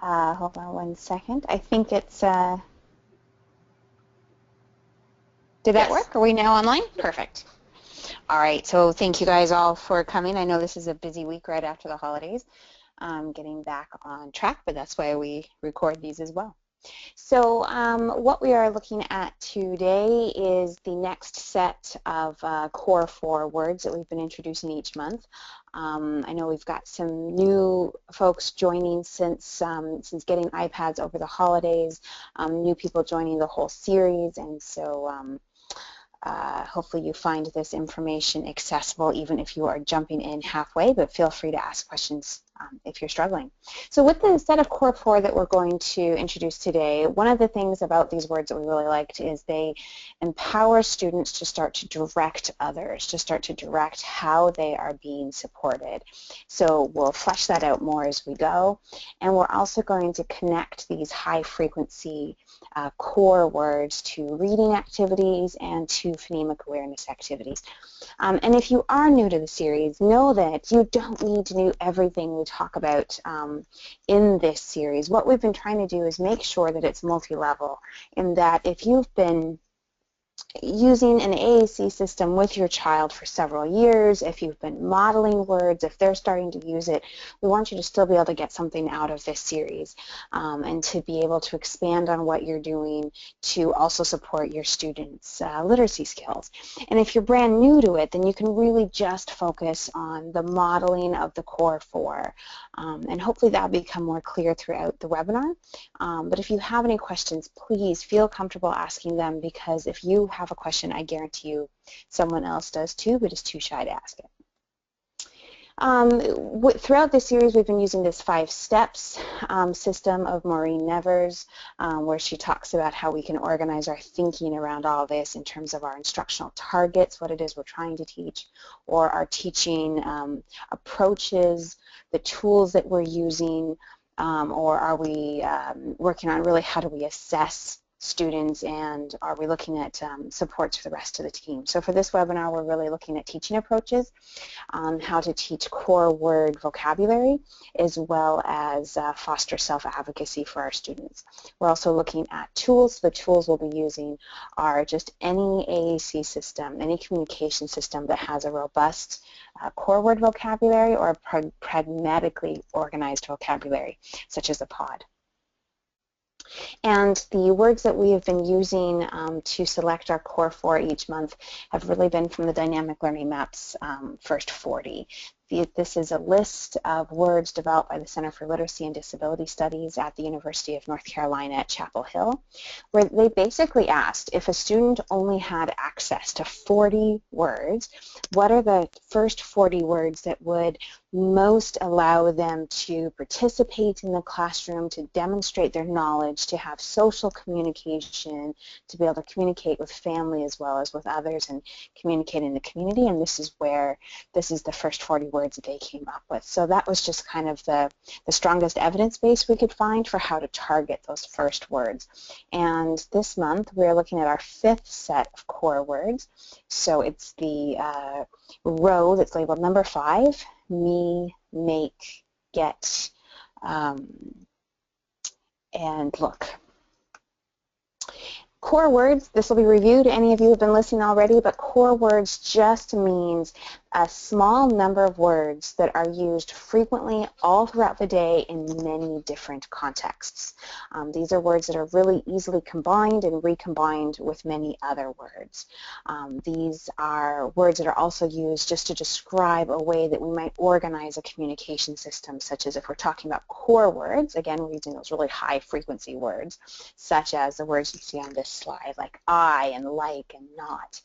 Hold on one second. I think it's, did that Yes. work? Are we now online? Perfect. All right, so thank you guys all for coming. I know this is a busy week right after the holidays, getting back on track, but that's why we record these as well. So what we are looking at today is the next set of core 4 words that we've been introducing each month. I know we've got some new folks joining since getting iPads over the holidays, new people joining the whole series, and so hopefully you find this information accessible even if you are jumping in halfway, but feel free to ask questions if you're struggling. So with the set of core 4 that we're going to introduce today, one of the things about these words that we really liked is they empower students to start to direct others, to start to direct how they are being supported. So we'll flesh that out more as we go, and we're also going to connect these high frequency core words to reading activities and to phonemic awareness activities. And if you are new to the series, know that you don't need to know everything we talk about in this series. What we've been trying to do is make sure that it's multi-level, in that if you've been using an AAC system with your child for several years, if you've been modeling words, if they're starting to use it, we want you to still be able to get something out of this series and to be able to expand on what you're doing to also support your students' literacy skills. And if you're brand new to it, then you can really just focus on the modeling of the core 4. And hopefully that'll become more clear throughout the webinar. But if you have any questions, please feel comfortable asking them, because if you have a question, I guarantee you someone else does too, but is too shy to ask it. Throughout this series, we've been using this 5 steps system of Maureen Nevers, where she talks about how we can organize our thinking around all this in terms of our instructional targets, what it is we're trying to teach, or our teaching approaches, the tools that we're using, or are we working on really how do we assess students, and are we looking at supports for the rest of the team. So for this webinar, we're really looking at teaching approaches, how to teach core word vocabulary, as well as foster self-advocacy for our students. We're also looking at tools. The tools we'll be using are just any AAC system, any communication system that has a robust core word vocabulary or a pragmatically organized vocabulary, such as a POD. And the words that we have been using to select our core 4 each month have really been from the Dynamic Learning Maps First 40. This is a list of words developed by the Center for Literacy and Disability Studies at the University of North Carolina at Chapel Hill, where they basically asked if a student only had access to 40 words, what are the first 40 words that would most allow them to participate in the classroom, to demonstrate their knowledge, to have social communication, to be able to communicate with family as well as with others and communicate in the community. And this is the first 40 words that they came up with. So that was just kind of the strongest evidence base we could find for how to target those first words. And this month we're looking at our 5th set of core words. So it's the row that's labeled number 5, me, make, get, and look. Core words, this will be reviewed. Any of you have been listening already, but core words just means a small number of words that are used frequently all throughout the day in many different contexts. These are words that are really easily combined and recombined with many other words. These are words that are also used just to describe a way that we might organize a communication system, such as if we're talking about core words, again, we're using those really high frequency words, such as the words you see on this slide, like I and like and not.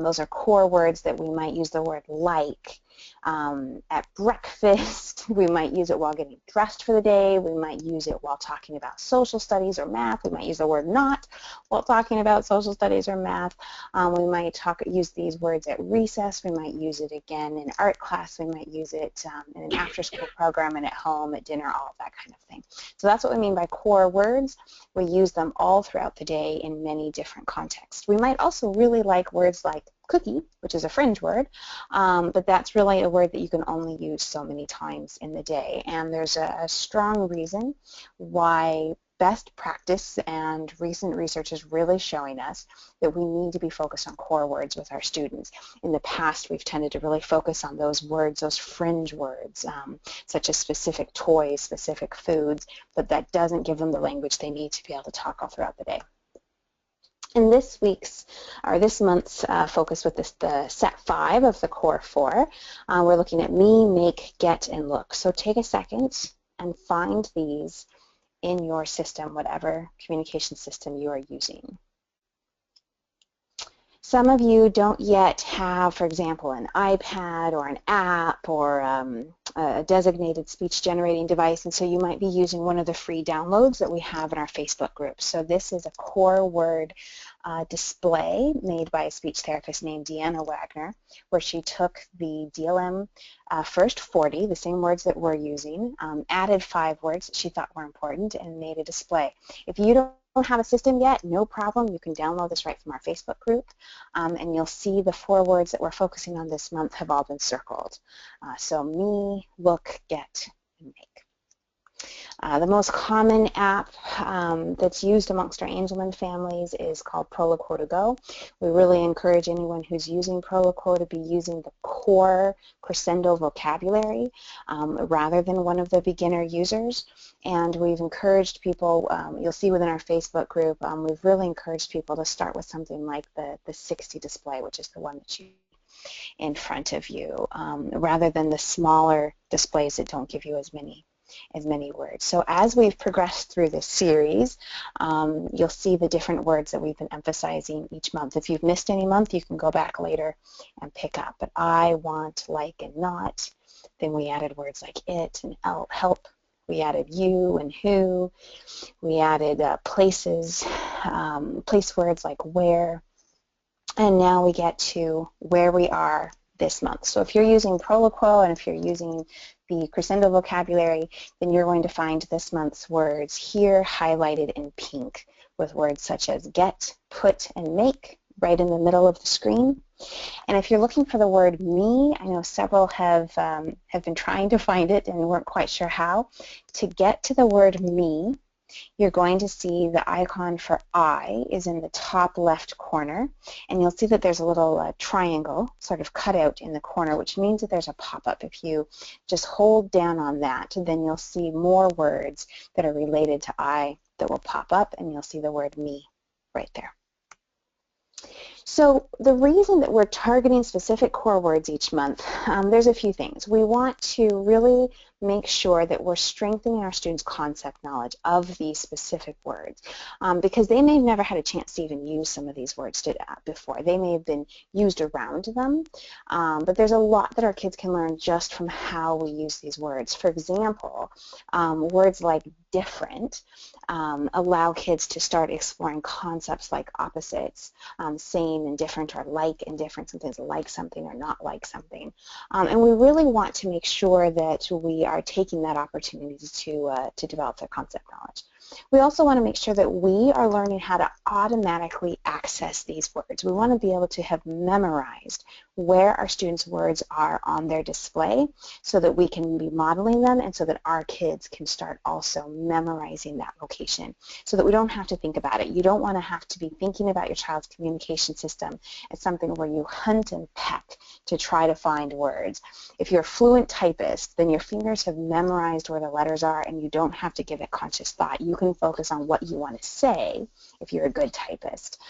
Those are core words that we might use the word like at breakfast. We might use it while getting dressed for the day. We might use it while talking about social studies or math. We might use the word not while talking about social studies or math. We might use these words at recess. We might use it again in art class. We might use it in an after-school program and at home, at dinner, all of that kind of thing. So that's what we mean by core words. We use them all throughout the day in many different contexts. We might also really like words like cookie, which is a fringe word, but that's really a word that you can only use so many times in the day. And there's a strong reason why best practice and recent research is really showing us that we need to be focused on core words with our students. In the past, we've tended to really focus on those words, those fringe words, such as specific toys, specific foods, but that doesn't give them the language they need to be able to talk all throughout the day. In this month's focus with the set 5 of the core 4, we're looking at me, make, get, and look. So take a second and find these in your system, whatever communication system you are using. Some of you don't yet have, for example, an iPad or an app or a designated speech generating device, and so you might be using one of the free downloads that we have in our Facebook group. So this is a core word display made by a speech therapist named Deanna Wagner, where she took the DLM first 40, the same words that we're using, added 5 words that she thought were important, and made a display. If you don't have a system yet, no problem. You can download this right from our Facebook group, and you'll see the 4 words that we're focusing on this month have all been circled. So me, look, get, and make. The most common app that's used amongst our Angelman families is called Proloquo to Go. We really encourage anyone who's using Proloquo to be using the core crescendo vocabulary rather than one of the beginner users. And we've encouraged people, you'll see within our Facebook group, we've really encouraged people to start with something like the 60 display, which is the one that you in front of you, rather than the smaller displays that don't give you as many words. So as we've progressed through this series, you'll see the different words that we've been emphasizing each month. If you've missed any month, you can go back later and pick up. But I, want, like, and not. Then we added words like it and help. We added you and who. We added places, place words like where. And now we get to where we are this month. So if you're using Proloquo and if you're using the crescendo vocabulary, then you're going to find this month's words here highlighted in pink with words such as get, put, and make right in the middle of the screen. And if you're looking for the word me, I know several have been trying to find it and weren't quite sure how. To get to the word me, you're going to see the icon for I is in the top left corner, and you'll see that there's a little triangle sort of cut out in the corner, which means that there's a pop-up. If you just hold down on that, then you'll see more words that are related to I that will pop up, and you'll see the word me right there. So the reason that we're targeting specific core words each month, there's a few things. We want to really make sure that we're strengthening our students' concept knowledge of these specific words because they may have never had a chance to even use some of these words before. They may have been used around them, but there's a lot that our kids can learn just from how we use these words. For example, words like different allow kids to start exploring concepts like opposites, same and different, or like and different, sometimes like something or not like something. And we really want to make sure that we are taking that opportunity to develop their concept knowledge. We also want to make sure that we are learning how to automatically access these words. We want to be able to have memorized where our students' words are on their display so that we can be modeling them and so that our kids can start also memorizing that location so that we don't have to think about it. You don't want to have to be thinking about your child's communication system as something where you hunt and peck to try to find words. If you're a fluent typist, then your fingers have memorized where the letters are and you don't have to give it conscious thought. You can focus on what you want to say if you're a good typist.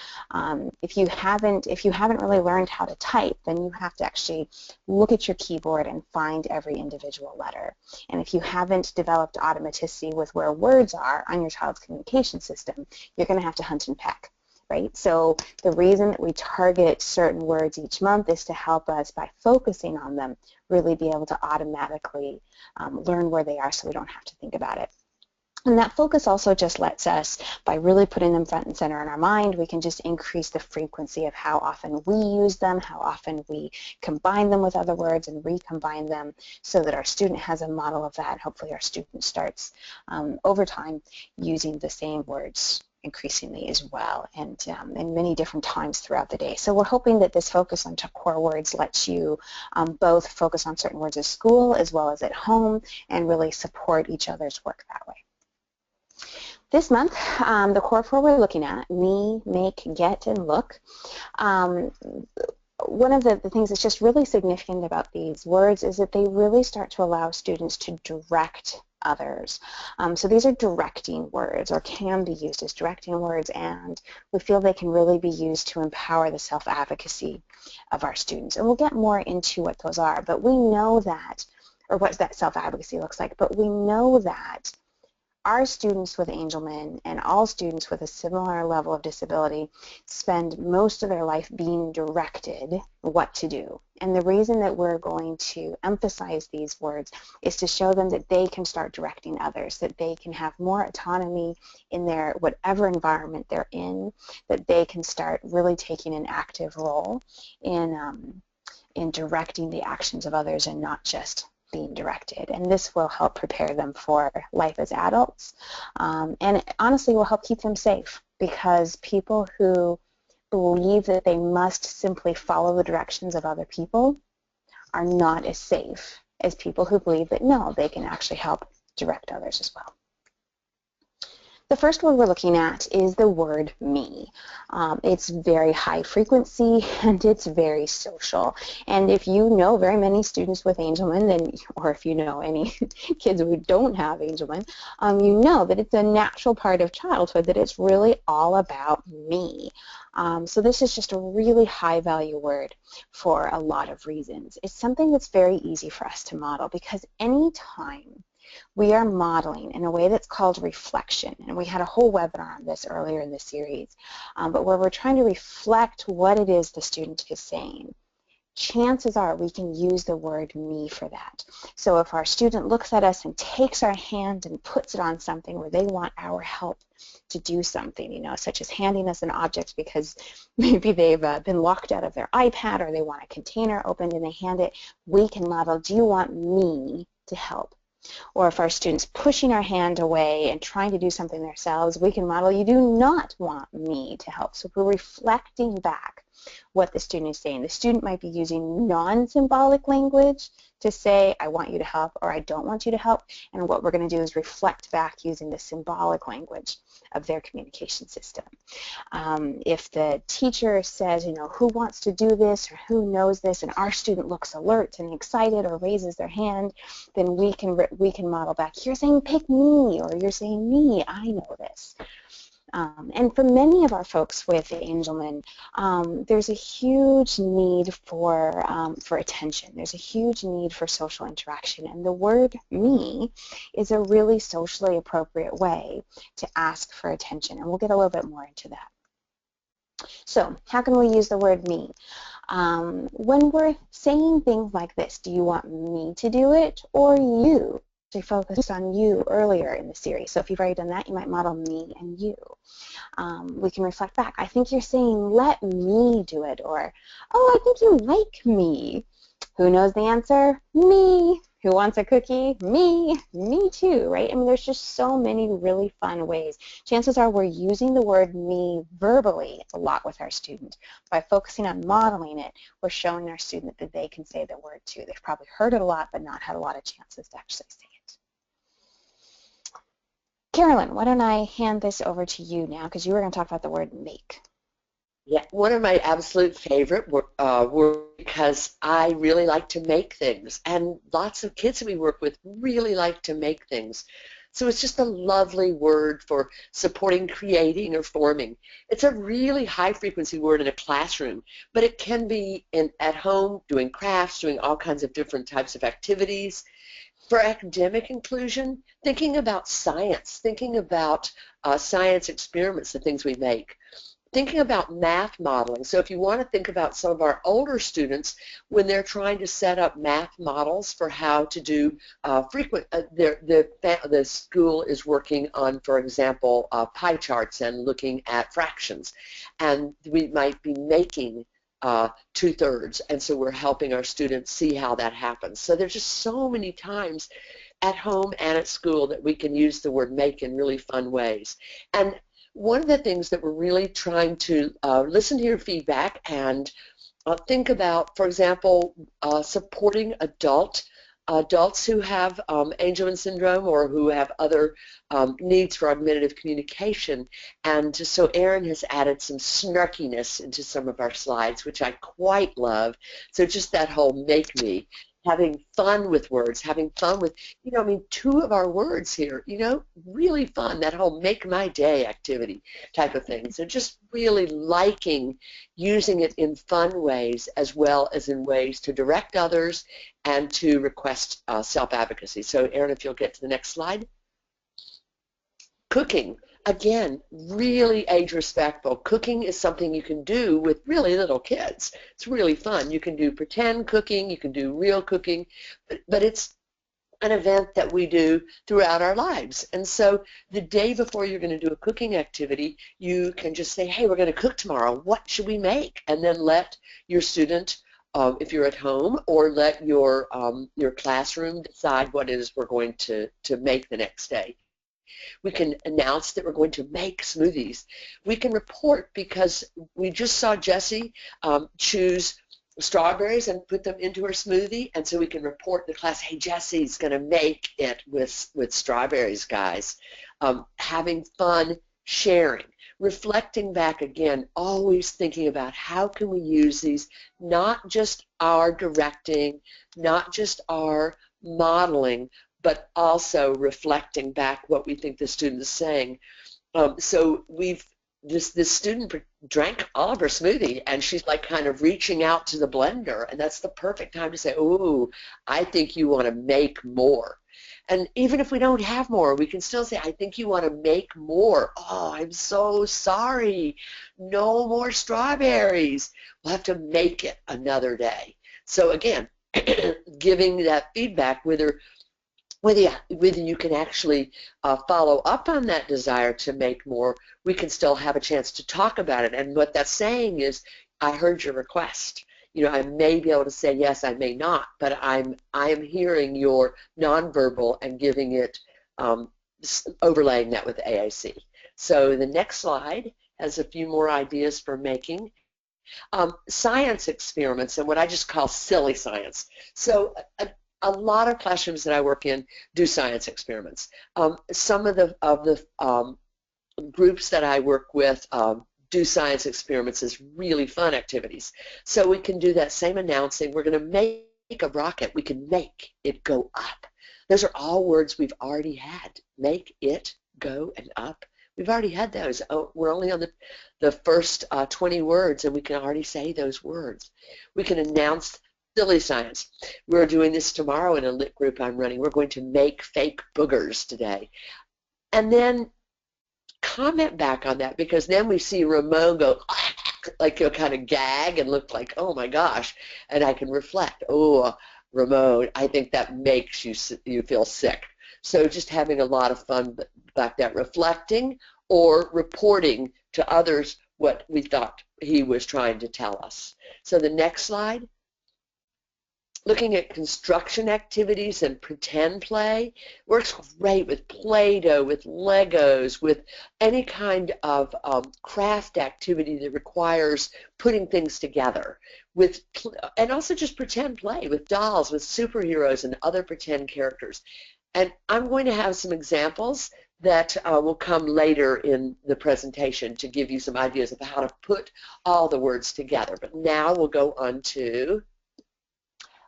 If you haven't really learned how to type, then you have to actually look at your keyboard and find every individual letter. And if you haven't developed automaticity with where words are on your child's communication system, you're going to have to hunt and peck. Right? So the reason that we target certain words each month is to help us, by focusing on them, really be able to automatically learn where they are so we don't have to think about it. And that focus also just lets us, by really putting them front and center in our mind, we can just increase the frequency of how often we use them, how often we combine them with other words and recombine them so that our student has a model of that. Hopefully our student starts over time using the same words increasingly as well, and in many different times throughout the day. So we're hoping that this focus on core words lets you both focus on certain words at school as well as at home and really support each other's work that way. This month, the core four we're looking at, me, make, get, and look. One of the things that's just really significant about these words is that they really start to allow students to direct others. So these are directing words, or can be used as directing words, and we feel they can really be used to empower the self-advocacy of our students. And we'll get more into what those are, but we know that, or what that self-advocacy looks like, but we know that our students with Angelman and all students with a similar level of disability spend most of their life being directed what to do. And the reason that we're going to emphasize these words is to show them that they can start directing others, that they can have more autonomy in their whatever environment they're in, that they can start really taking an active role in directing the actions of others and not just being directed. And this will help prepare them for life as adults, and it honestly will help keep them safe, because people who believe that they must simply follow the directions of other people are not as safe as people who believe that no, they can actually help direct others as well. The first word we're looking at is the word me. It's very high frequency and it's very social. And if you know very many students with Angelman, then, or if you know any kids who don't have Angelman, you know that it's a natural part of childhood, that it's really all about me. So this is just a really high value word for a lot of reasons. It's something that's very easy for us to model, because anytime we are modeling in a way that's called reflection, and we had a whole webinar on this earlier in the series, but where we're trying to reflect what it is the student is saying, chances are we can use the word me for that. So if our student looks at us and takes our hand and puts it on something where they want our help to do something, you know, such as handing us an object because maybe they've been locked out of their iPad, or they want a container opened and they hand it, we can model, do you want me to help? Or if our student's pushing our hand away and trying to do something themselves, we can model, you do not want me to help. So we're reflecting back what the student is saying. The student might be using non-symbolic language to say, I want you to help, or I don't want you to help. And what we're going to do is reflect back using the symbolic language of their communication system. If the teacher says, you know, who wants to do this, or who knows this, and our student looks alert and excited or raises their hand, then we can model back, you're saying pick me, or you're saying me, I know this. And for many of our folks with Angelman, there's a huge need for attention. There's a huge need for social interaction, and the word me is a really socially appropriate way to ask for attention, and we'll get a little bit more into that. So how can we use the word me? When we're saying things like this, do you want me to do it or you? They focused on you earlier in the series. So if you've already done that, you might model me and you. We can reflect back. I think you're saying, let me do it, or, oh, I think you like me. Who knows the answer? Me. Who wants a cookie? Me. Me too, right? I mean, there's just so many really fun ways. Chances are we're using the word me verbally a lot with our student. By focusing on modeling it, we're showing our student that they can say the word too. They've probably heard it a lot, but not had a lot of chances to actually say it. Carolyn, why don't I hand this over to you now, because you were going to talk about the word make. Yeah, one of my absolute favorite words, because I really like to make things, and lots of kids that we work with really like to make things. So it's just a lovely word for supporting, creating, or forming. It's a really high-frequency word in a classroom, but it can be at home, doing crafts, doing all kinds of different types of activities. For academic inclusion, thinking about science, thinking about science experiments, the things we make. Thinking about math modeling. So if you want to think about some of our older students when they're trying to set up math models for how to do the school is working on, for example, pie charts and looking at fractions. And we might be making 2/3, and so we're helping our students see how that happens. So there's just so many times at home and at school that we can use the word make in really fun ways. And one of the things that we're really trying to listen to your feedback and think about, for example, supporting adults who have Angelman syndrome or who have other needs for augmentative communication. And so Erin has added some snarkiness into some of our slides, which I quite love. So just that whole make me, having fun with words, having fun with, I mean, two of our words here, really fun, that whole make my day activity type of thing. So just really liking using it in fun ways as well as in ways to direct others and to request self-advocacy. So Erin, if you'll get to the next slide. Cooking, again, really age respectful. Cooking is something you can do with really little kids. It's really fun. You can do pretend cooking, you can do real cooking, but it's an event that we do throughout our lives. And so the day before you're going to do a cooking activity, you can just say, hey, we're going to cook tomorrow. What should we make? And then let your student, if you're at home, or let your classroom decide what it is we're going to make the next day. We can announce that we're going to make smoothies. We can report because we just saw Jessie choose strawberries and put them into her smoothie, and so we can report to the class, hey, Jessie's going to make it with strawberries, guys. Having fun, sharing, reflecting back again, always thinking about how can we use these, not just our directing, not just our modeling, but also reflecting back what we think the student is saying. So this student drank all of her smoothie, and she's like kind of reaching out to the blender, and that's the perfect time to say, ooh, I think you want to make more. And even if we don't have more, we can still say, I think you want to make more. Oh, I'm so sorry. No more strawberries. We'll have to make it another day. So again, giving that feedback, whether you can actually follow up on that desire to make more, we can still have a chance to talk about it. And what that's saying is, I heard your request. I may be able to say yes, I may not, but I am hearing your nonverbal and giving it, overlaying that with AAC. So the next slide has a few more ideas for making. Science experiments and what I just call silly science. So a lot of classrooms that I work in do science experiments. Some of the groups that I work with do science experiments as really fun activities. So we can do that same announcing. We're going to make a rocket. We can make it go up. Those are all words we've already had. Make it go and up. We've already had those. Oh, we're only on the first 20 words, and we can already say those words. We can announce silly science. We're doing this tomorrow in a lit group I'm running. We're going to make fake boogers today. And then comment back on that, because then we see Ramon go, like you'll kind of gag and look like, oh my gosh, and I can reflect, oh, Ramon, I think that makes you feel sick. So just having a lot of fun like that, reflecting or reporting to others what we thought he was trying to tell us. So the next slide. Looking at construction activities and pretend play works great with Play-Doh, with Legos, with any kind of craft activity that requires putting things together, and also just pretend play with dolls, with superheroes and other pretend characters. And I'm going to have some examples that will come later in the presentation to give you some ideas of how to put all the words together. But now we'll go on to...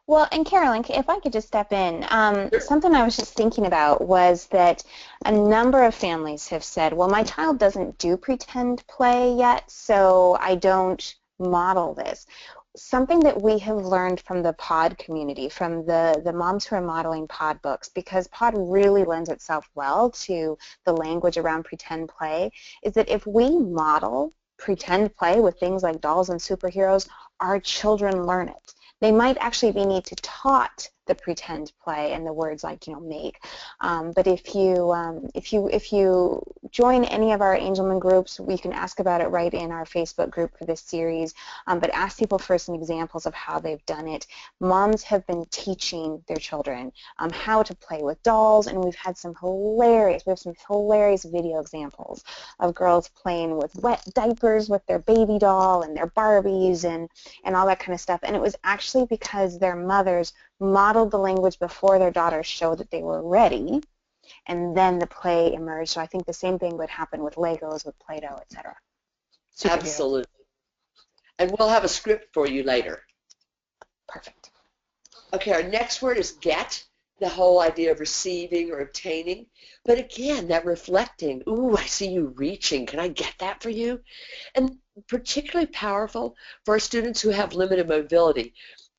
Well, and Carolyn, if I could just step in, Sure. something I was just thinking about was that a number of families have said, well, my child doesn't do pretend play yet, so I don't model this. Something that we have learned from the pod community, from the moms who are modeling pod books, because pod really lends itself well to the language around pretend play, is that if we model pretend play with things like dolls and superheroes, our children learn it. They might actually be need to taught the pretend play and the words like, make. But if you join any of our Angelman groups, we can ask about it right in our Facebook group for this series, but ask people for some examples of how they've done it. Moms have been teaching their children how to play with dolls, and we have some hilarious video examples of girls playing with wet diapers with their baby doll and their Barbies and all that kind of stuff. And it was actually because their mothers modeled the language before their daughters showed that they were ready, and then the play emerged. So I think the same thing would happen with Legos, with Play-Doh, etc. Absolutely. And we'll have a script for you later. Perfect. Okay, our next word is get, the whole idea of receiving or obtaining. But again, that reflecting, ooh, I see you reaching. Can I get that for you? And particularly powerful for students who have limited mobility.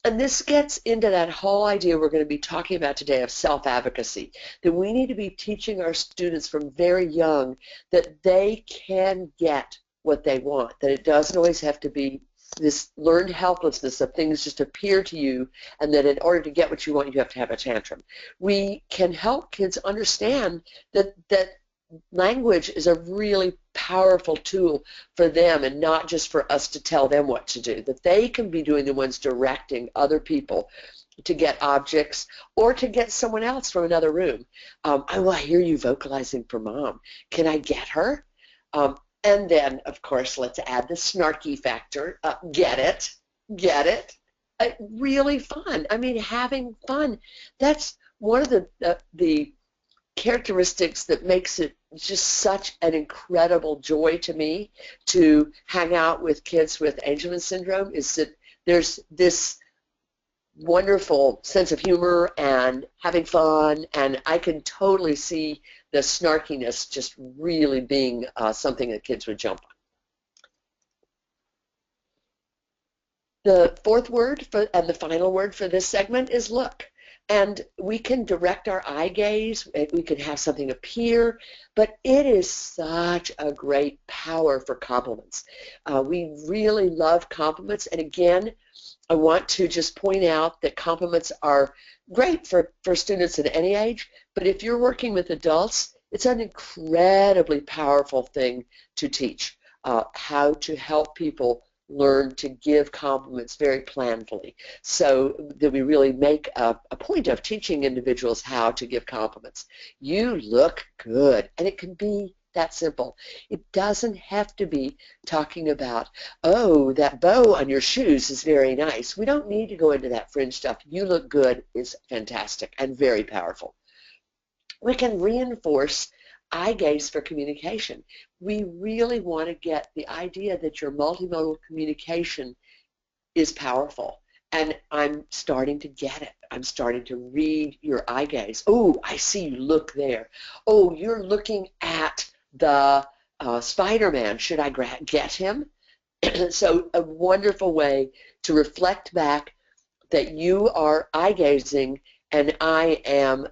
And this gets into that whole idea we're going to be talking about today of self-advocacy, that we need to be teaching our students from very young that they can get what they want, that it doesn't always have to be this learned helplessness of things just appear to you, and that in order to get what you want, you have to have a tantrum. We can help kids understand that language is a really powerful tool for them, and not just for us to tell them what to do, that they can be doing the ones directing other people to get objects or to get someone else from another room. I hear you vocalizing for mom. Can I get her? And then, of course, let's add the snarky factor. Get it. Get it. Really fun. I mean, having fun. That's one of the characteristics that makes it just such an incredible joy to me to hang out with kids with Angelman syndrome, is that there's this wonderful sense of humor and having fun, and I can totally see the snarkiness just really being something that kids would jump on. The fourth word and the final word for this segment is look. And we can direct our eye gaze, we can have something appear, but it is such a great power for compliments. We really love compliments, and again, I want to just point out that compliments are great for students at any age, but if you're working with adults, it's an incredibly powerful thing to teach, how to help people learn to give compliments very planfully, so that we really make a point of teaching individuals how to give compliments. You look good, and it can be that simple. It doesn't have to be talking about, oh, that bow on your shoes is very nice. We don't need to go into that fringe stuff. You look good is fantastic and very powerful. We can reinforce eye gaze for communication. We really want to get the idea that your multimodal communication is powerful. And I'm starting to get it. I'm starting to read your eye gaze. Oh, I see you look there. Oh, you're looking at the Spider-Man. Should I get him? So a wonderful way to reflect back that you are eye gazing and I am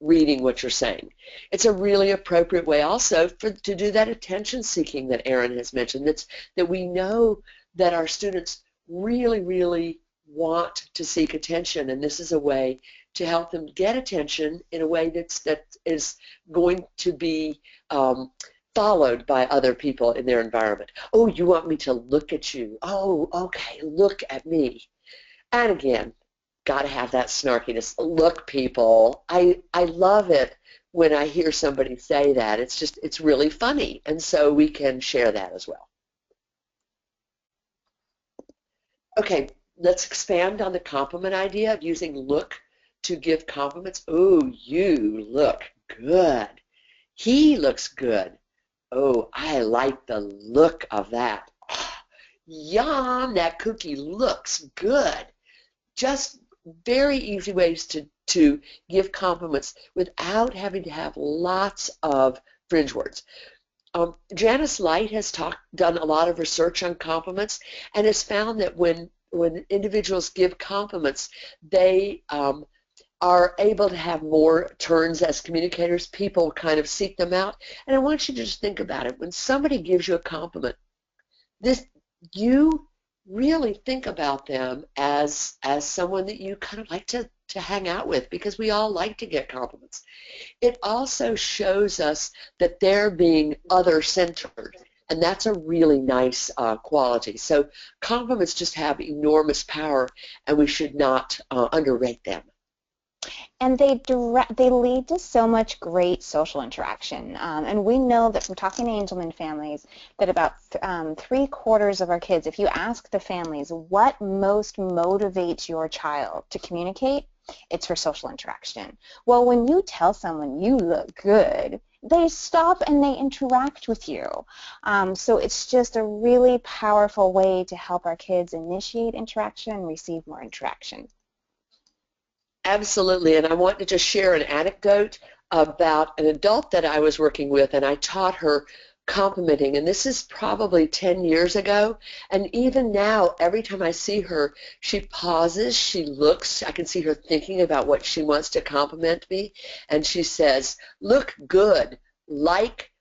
reading what you're saying. It's a really appropriate way also to do that attention seeking that Erin has mentioned. That we know that our students really, really want to seek attention, and this is a way to help them get attention in a way that is going to be followed by other people in their environment. Oh, you want me to look at you? Oh, okay, look at me. And again, got to have that snarkiness. Look, people, I love it when I hear somebody say that. It's really funny, and so we can share that as well. Okay, let's expand on the compliment idea of using look to give compliments. Oh, you look good. He looks good. Oh, I like the look of that. Oh, yum, that cookie looks good. Just very easy ways to give compliments without having to have lots of fringe words. Janice Light has done a lot of research on compliments and has found that when individuals give compliments, they are able to have more turns as communicators. People kind of seek them out. And I want you to just think about it. When somebody gives you a compliment, you really think about them as someone that you kind of like to to hang out with because we all like to get compliments. It also shows us that they're being other-centered, and that's a really nice quality. So compliments just have enormous power, and we should not underrate them. And they lead to so much great social interaction. And we know that from talking to Angelman families that about 3/4 of our kids, if you ask the families what most motivates your child to communicate, it's for social interaction. Well, when you tell someone you look good, they stop and they interact with you. So it's just a really powerful way to help our kids initiate interaction and receive more interaction. Absolutely, and I want to just share an anecdote about an adult that I was working with, and I taught her complimenting, and this is probably 10 years ago, and even now, every time I see her, she pauses, she looks, I can see her thinking about what she wants to compliment me, and she says, "Look good, like,"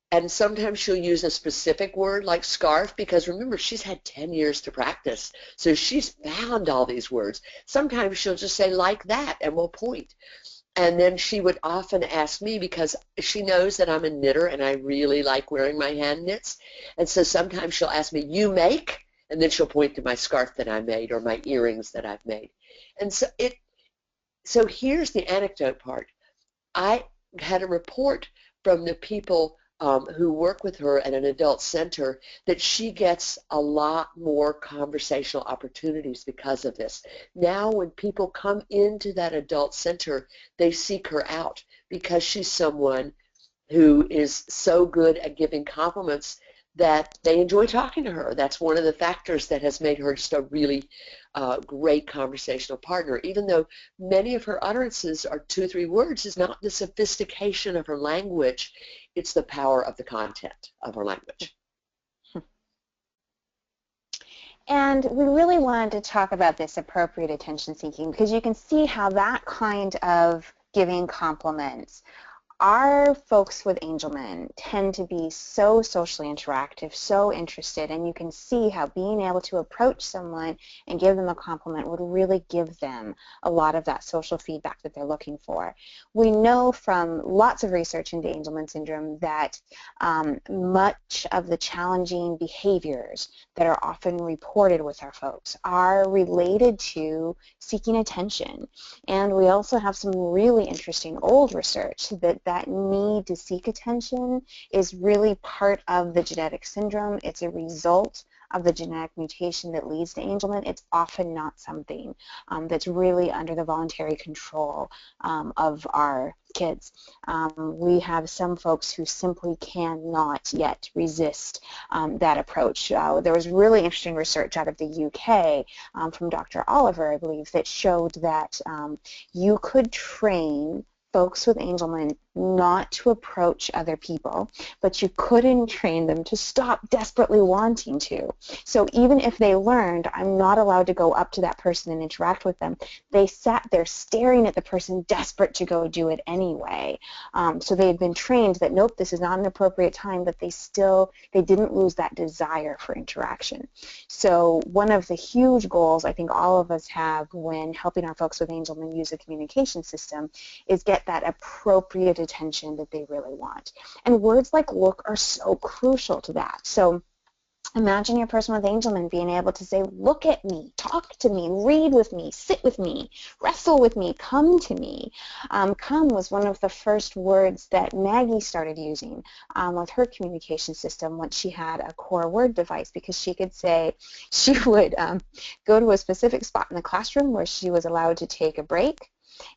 and sometimes she'll use a specific word like scarf because remember, she's had 10 years to practice. So she's found all these words. Sometimes she'll just say like that and we'll point. And then she would often ask me because she knows that I'm a knitter and I really like wearing my hand knits. And so sometimes she'll ask me, "You make?" And then she'll point to my scarf that I made or my earrings that I've made. And so here's the anecdote part. I had a report from the people who work with her at an adult center that she gets a lot more conversational opportunities because of this. Now when people come into that adult center, they seek her out because she's someone who is so good at giving compliments that they enjoy talking to her. That's one of the factors that has made her just a really great conversational partner. Even though many of her utterances are 2 or 3 words, is not the sophistication of her language, it's the power of the content of her language. And we really wanted to talk about this appropriate attention seeking because you can see how that kind of giving compliments, our folks with Angelman tend to be so socially interactive, so interested, and you can see how being able to approach someone and give them a compliment would really give them a lot of that social feedback that they're looking for. We know from lots of research into Angelman syndrome that much of the challenging behaviors that are often reported with our folks are related to seeking attention. And we also have some really interesting old research that need to seek attention is really part of the genetic syndrome. It's a result of the genetic mutation that leads to Angelman. It's often not something that's really under the voluntary control of our kids. We have some folks who simply cannot yet resist that approach. There was really interesting research out of the UK from Dr. Oliver, I believe, that showed that you could train folks with Angelman not to approach other people, but you couldn't train them to stop desperately wanting to. So even if they learned, I'm not allowed to go up to that person and interact with them, they sat there staring at the person, desperate to go do it anyway. So they had been trained that, nope, this is not an appropriate time, but they didn't lose that desire for interaction. So one of the huge goals I think all of us have when helping our folks with Angelman use a communication system is get that appropriate attention that they really want. And words like look are so crucial to that. So imagine your person with Angelman being able to say, look at me, talk to me, read with me, sit with me, wrestle with me, come to me. Come was one of the first words that Maggie started using with her communication system once she had a core word device, because she could say, she would go to a specific spot in the classroom where she was allowed to take a break.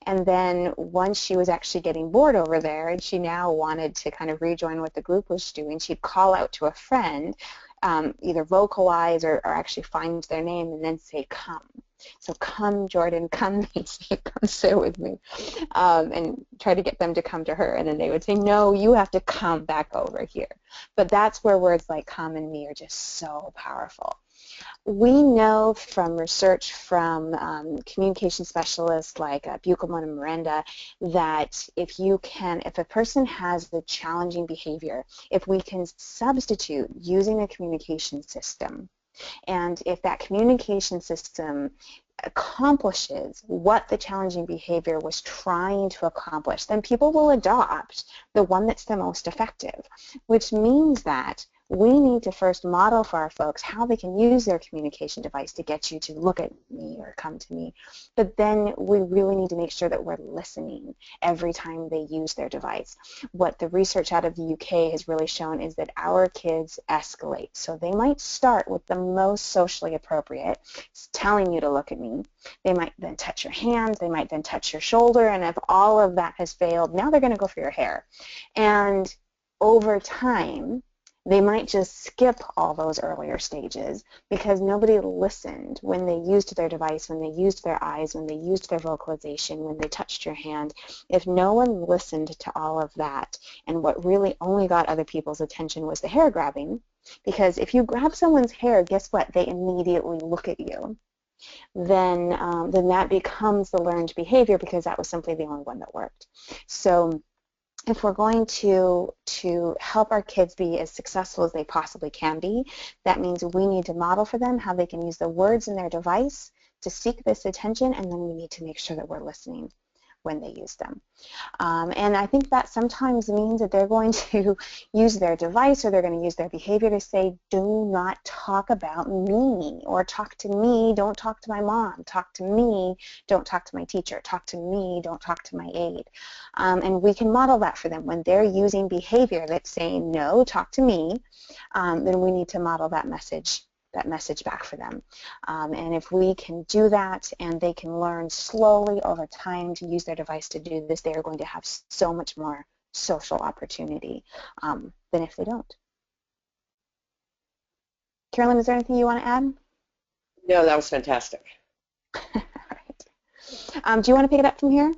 And then once she was actually getting bored over there and she now wanted to kind of rejoin what the group was doing, she'd call out to a friend, either vocalize or actually find their name and then say, come. So come, Jordan, come, Macy, come sit with me, and try to get them to come to her. And then they would say, no, you have to come back over here. But that's where words like come and me are just so powerful. We know from research from communication specialists like Buchelman and Miranda that if a person has the challenging behavior, if we can substitute using a communication system, and if that communication system accomplishes what the challenging behavior was trying to accomplish, then people will adopt the one that's the most effective, which means that we need to first model for our folks how they can use their communication device to get you to look at me or come to me. But then we really need to make sure that we're listening every time they use their device. What the research out of the UK has really shown is that our kids escalate. So they might start with the most socially appropriate, telling you to look at me. They might then touch your hands. They might then touch your shoulder. And if all of that has failed, now they're going to go for your hair. And over time, they might just skip all those earlier stages because nobody listened when they used their device, when they used their eyes, when they used their vocalization, when they touched your hand. If no one listened to all of that, and what really only got other people's attention was the hair grabbing, because if you grab someone's hair, guess what? They immediately look at you. Then that becomes the learned behavior because that was simply the only one that worked. So if we're going to help our kids be as successful as they possibly can be, that means we need to model for them how they can use the words in their device to seek this attention, and then we need to make sure that we're listening when they use them. And I think that sometimes means that they're going to use their device or they're going to use their behavior to say, do not talk about me, or talk to me, don't talk to my mom, talk to me, don't talk to my teacher, talk to me, don't talk to my aide. And we can model that for them. When they're using behavior that's saying, no, talk to me, then we need to model that message back for them. And if we can do that and they can learn slowly over time to use their device to do this, they are going to have so much more social opportunity than if they don't. Carolyn, is there anything you want to add? No, that was fantastic. All right. Do you want to pick it up from here?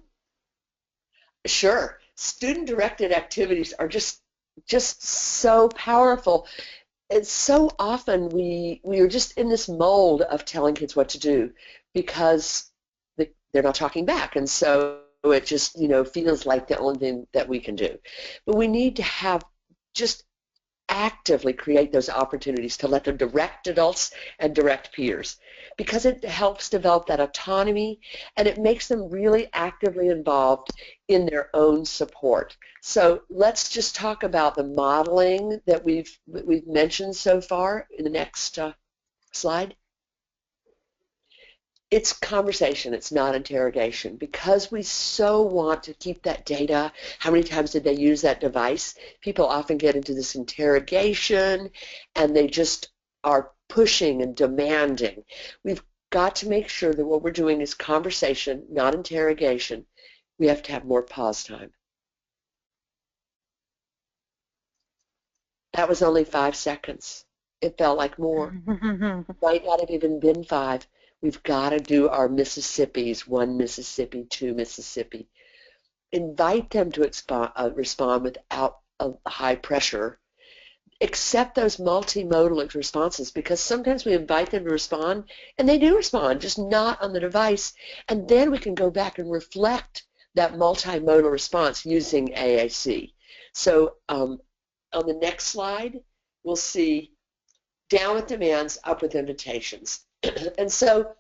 Sure. Student-directed activities are just so powerful. And so often we are just in this mold of telling kids what to do because they're not talking back, and so it just feels like the only thing that we can do. But we need to have just actively create those opportunities to let them direct adults and direct peers, because it helps develop that autonomy and it makes them really actively involved in their own support. So let's just talk about the modeling that we've mentioned so far in the next slide. It's conversation, it's not interrogation, because we so want to keep that data. How many times did they use that device? People often get into this interrogation and they just are pushing and demanding. We've got to make sure that what we're doing is conversation, not interrogation. We have to have more pause time. That was only 5 seconds. It felt like more. Might not have even been 5. We've got to do our Mississippis, 1 Mississippi, 2 Mississippi. Invite them to respond without a high pressure. Accept those multimodal responses, because sometimes we invite them to respond and they do respond, just not on the device. And then we can go back and reflect that multimodal response using AAC. So on the next slide, we'll see down with demands, up with invitations. And so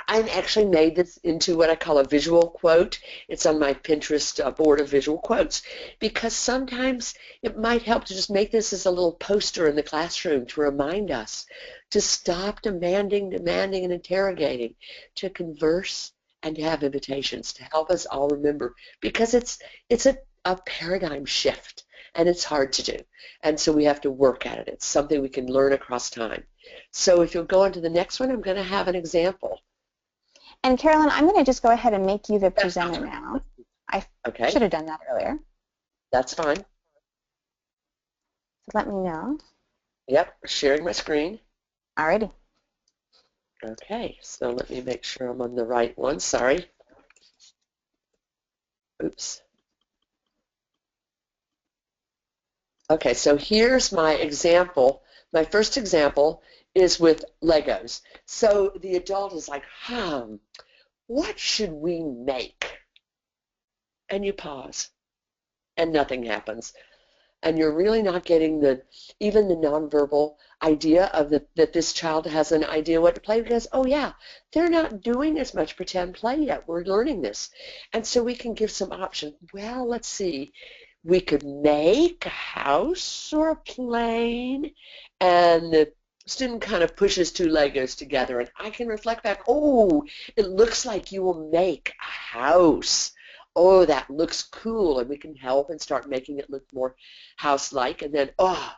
I've actually made this into what I call a visual quote. It's on my Pinterest board of visual quotes, because sometimes it might help to just make this as a little poster in the classroom to remind us to stop demanding, and interrogating, to converse and to have invitations, to help us all remember, because it's a paradigm shift. And it's hard to do. And so we have to work at it. It's something we can learn across time. So if you'll go on to the next one, I'm going to have an example. And Carolyn, I'm going to just go ahead and make you the presenter now. I should have done that earlier. That's fine. So let me know. Yep, sharing my screen. Alrighty. Okay, so let me make sure I'm on the right one. Sorry. Oops. Okay, so here's my example. My first example is with Legos. So the adult is like, what should we make? And you pause, and nothing happens. and you're really not getting even the nonverbal idea of that this child has an idea what to play, because, oh yeah, they're not doing as much pretend play yet. We're learning this. And so we can give some options. Well, let's see. We could make a house or a plane, and the student kind of pushes two Legos together, and I can reflect back, oh, it looks like you will make a house. Oh, that looks cool, and we can help and start making it look more house-like. And then, oh,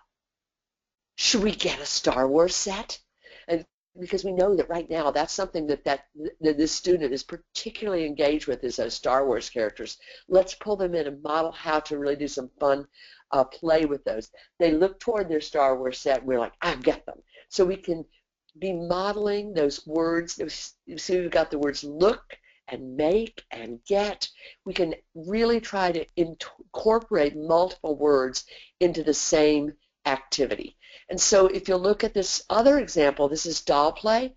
should we get a Star Wars set? And because we know that right now that's something that this student is particularly engaged with, is those Star Wars characters. Let's pull them in and model how to really do some fun play with those. They look toward their Star Wars set, and we're like, I've got them. So we can be modeling those words. You see, we've got the words look and make and get. We can really try to incorporate multiple words into the same activity. And so if you look at this other example, this is doll play.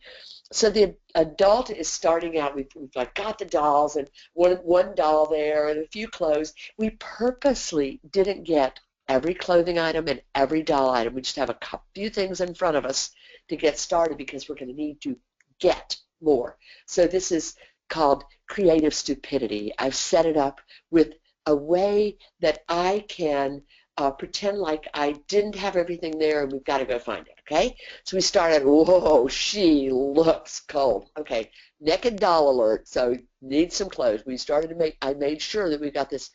So the adult is starting out, we've like got the dolls and one doll there and a few clothes. We purposely didn't get every clothing item and every doll item. We just have a few things in front of us to get started, because we're going to need to get more. So this is called creative stupidity. I've set it up with a way that I can pretend like I didn't have everything there and we've got to go find it, okay? So we started, whoa, she looks cold. Okay, naked doll alert, so needs some clothes. We started to I made sure that we got this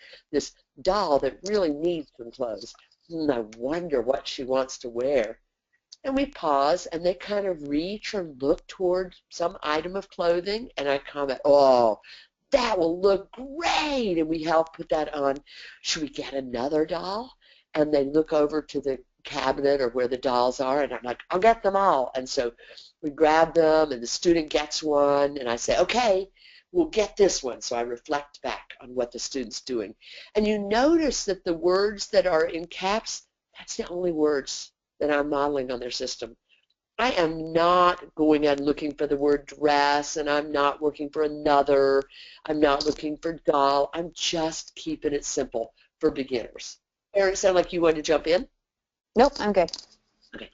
doll that really needs some clothes. I wonder what she wants to wear. And we pause, and they kind of reach or look toward some item of clothing, and I comment, oh, that will look great, and we help put that on. Should we get another doll? And they look over to the cabinet or where the dolls are, and I'm like, I'll get them all. And so we grab them, and the student gets one, and I say, okay, we'll get this one. So I reflect back on what the student's doing. And you notice that the words that are in caps, that's the only words that I'm modeling on their system. I am not going and looking for the word dress, and I'm not looking for another. I'm not looking for doll. I'm just keeping it simple for beginners. Erin, sound like you want to jump in? Nope, I'm good. Okay.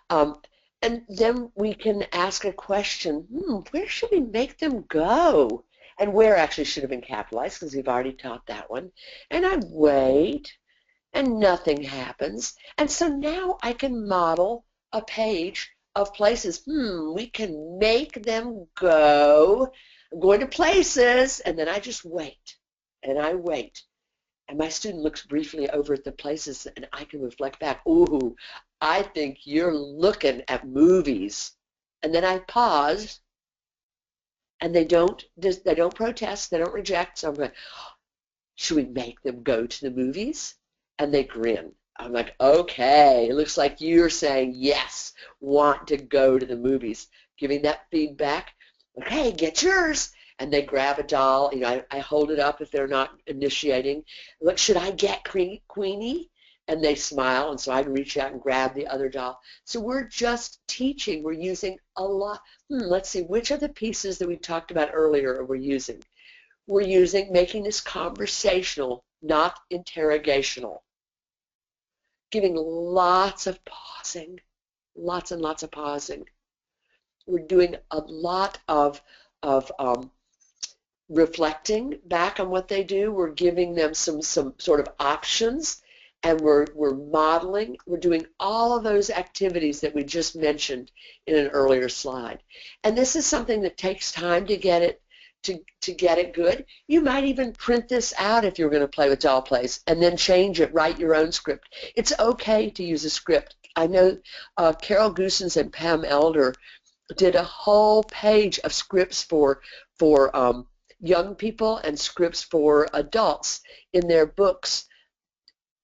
And then we can ask a question, where should we make them go? And where actually should have been capitalized, because we've already taught that one. And I wait, and nothing happens. And so now I can model a page of places. We can make them go. I'm going to places, and then I just wait, and I wait. And my student looks briefly over at the places, and I can reflect back, ooh, I think you're looking at movies. And then I pause, and they don't protest, they don't reject. So I'm going, should we make them go to the movies? And they grin. I'm like, okay, it looks like you're saying yes, want to go to the movies. Giving that feedback, okay, get yours. And they grab a doll. I hold it up if they're not initiating. Look, should I get Queenie? And they smile, and so I reach out and grab the other doll. So we're just teaching. We're using a lot. Let's see, which of the pieces that we talked about earlier are we using? We're making this conversational, not interrogational. Giving lots of pausing, lots and lots of pausing. We're doing a lot of reflecting back on what they do. We're giving them some sort of options, and we're modeling. We're doing all of those activities that we just mentioned in an earlier slide. And this is something that takes time to get it to get it good. You might even print this out if you're going to play with doll plays, and then change it, write your own script. It's okay to use a script. I know Carol Goosens and Pam Elder did a whole page of scripts for young people and scripts for adults in their books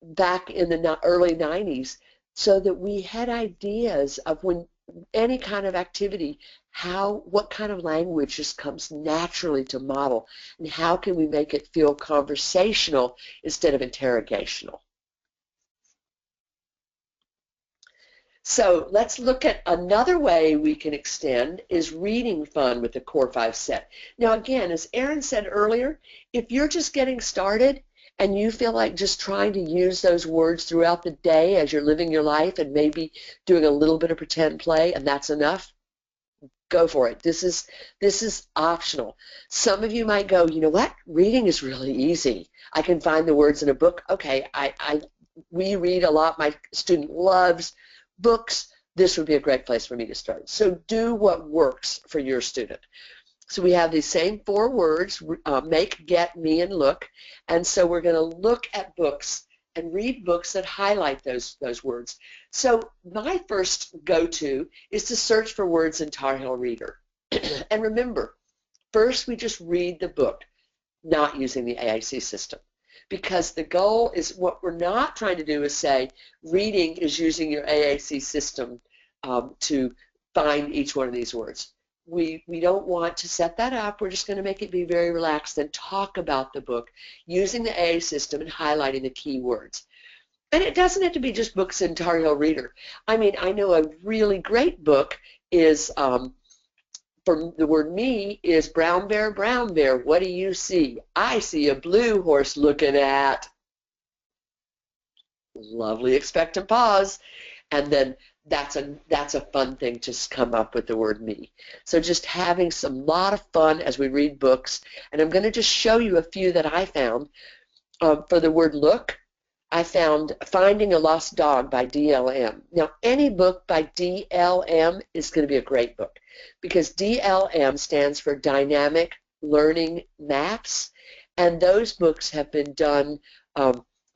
back in the early 90s, so that we had ideas of when any kind of activity, what kind of language just comes naturally to model, and how can we make it feel conversational instead of interrogational. So let's look at another way we can extend is reading fun with the Core 5 set. Now again, as Erin said earlier, if you're just getting started and you feel like just trying to use those words throughout the day as you're living your life and maybe doing a little bit of pretend play and that's enough, go for it. This is optional. Some of you might go, you know what? Reading is really easy. I can find the words in a book. Okay, we read a lot. My student loves books. This would be a great place for me to start. So do what works for your student. So we have these same 4 words, make, get, me, and look. And so we're going to look at books and read books that highlight those words. So my first go-to is to search for words in Tar Heel Reader. And remember, first we just read the book, not using the AAC system. Because the goal is, what we're not trying to do is say reading is using your AAC system to find each one of these words. We don't want to set that up. We're just going to make it be very relaxed and talk about the book using the AA system and highlighting the key words. And it doesn't have to be just books in Tar Heel Reader. I mean, I know a really great book is, from the word me, is brown bear, what do you see? I see a blue horse looking at. Lovely expectant pause. And then that's a fun thing to come up with the word me. So just having some lot of fun as we read books. And I'm going to just show you a few that I found. For the word look, I found Finding a Lost Dog by DLM. Now, any book by DLM is going to be a great book because DLM stands for Dynamic Learning Maps, and those books have been done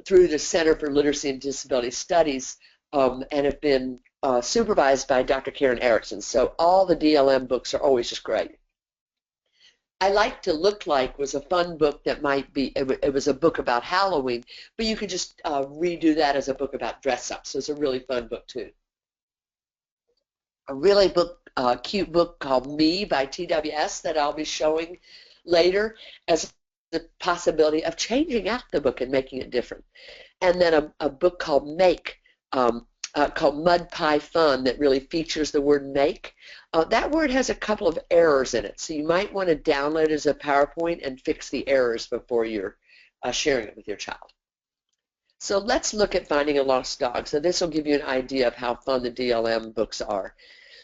through the Center for Literacy and Disability Studies and have been supervised by Dr. Karen Erickson. So all the DLM books are always just great. I Like to Look Like was a fun book that might be, it was a book about Halloween, but you could just redo that as a book about dress up. So it's a really fun book too. A really cute book called Me by TWS that I'll be showing later as the possibility of changing out the book and making it different. And then a book called Make, called Mud Pie Fun, that really features the word make. That word has a couple of errors in it, so you might want to download it as a PowerPoint and fix the errors before you're sharing it with your child. So let's look at Finding a Lost Dog. So this will give you an idea of how fun the DLM books are.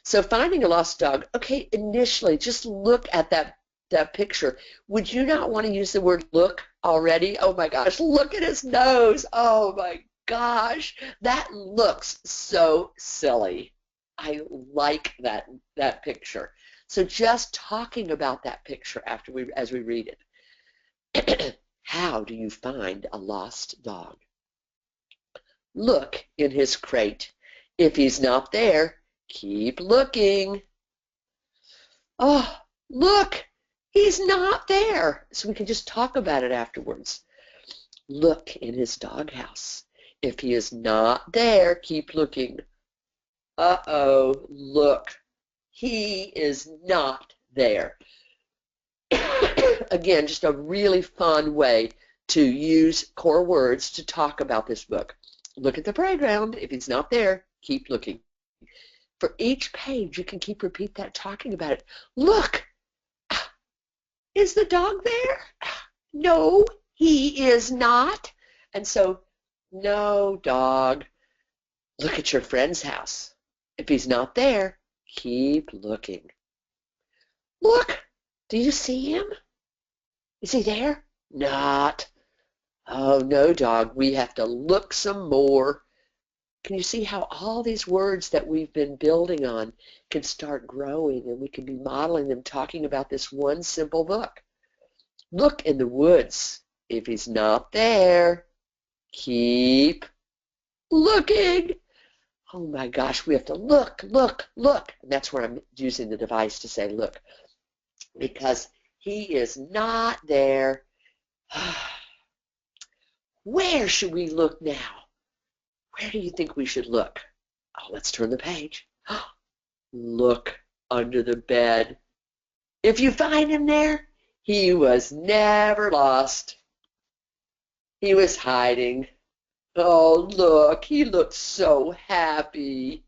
So Finding a Lost Dog, okay, initially just look at that picture. Would you not want to use the word look already? Oh my gosh, look at his nose. Oh my gosh, that looks so silly. I like that picture. So just talking about that picture as we read it. How do you find a lost dog? Look in his crate. If he's not there, keep looking. Oh, look, he's not there. So we can just talk about it afterwards. Look in his doghouse. If he is not there, keep looking. Uh-oh, look, he is not there. Again, just a really fun way to use core words to talk about this book. Look at the playground. If he's not there, keep looking. For each page, you can repeat that, talking about it. Look, is the dog there? No, he is not. And so, no, dog. Look at your friend's house. If he's not there, keep looking. Look, do you see him? Is he there? Not. Oh, no, dog, we have to look some more. Can you see how all these words that we've been building on can start growing, and we can be modeling them, talking about this one simple book? Look in the woods. If he's not there, keep looking. Oh my gosh, we have to look, look, look. And that's where I'm using the device to say look, because he is not there. Where should we look now? Where do you think we should look? Oh, let's turn the page. Look under the bed. If you find him there, he was never lost. He was hiding. Oh, look, he looks so happy.